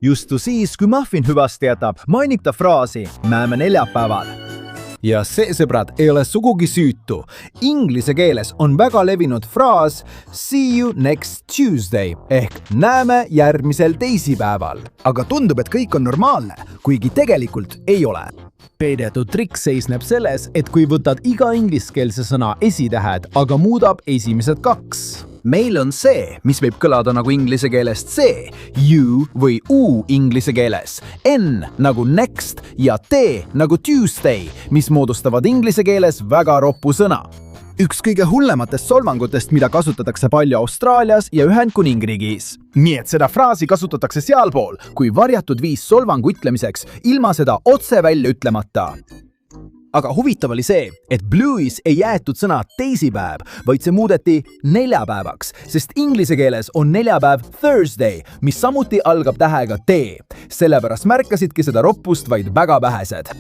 Justu siis, kui Muffin hüvasti jätab, mainib ta fraasi "Näeme neljapäeval". Ja see, sõbrad, ei ole sugugi süütu. Inglise keeles on väga levinud fraas see you next Tuesday ehk näeme järgmisel teisipäeval. Aga tundub, et kõik on normaalne, kuigi tegelikult ei ole. Peidetud trikk seisneb selles, et kui võtad iga ingliskeelse sõna esitähed, aga muudab esimesed kaks. Meil on see, mis võib kõlada nagu inglise keelest see, you või u inglise keeles, n nagu next ja t nagu Tuesday, mis moodustavad inglise keeles väga roppu sõna. Üks kõige hullematest solvangutest, mida kasutatakse palju Austraalias ja Ühendkuningriigis. Nii et seda fraasi kasutatakse sealpool, kui varjatud viis solvangu ütlemiseks, ilma seda otse välja ütlemata. Aga huvitav oli see, et Blue'is ei jäetud sõna teisipäev, vaid see muudeti neljapäevaks, sest inglise keeles on neljapäev Thursday, mis samuti algab tähega T. Sellepärast märkasidki seda roppust vaid väga vähesed.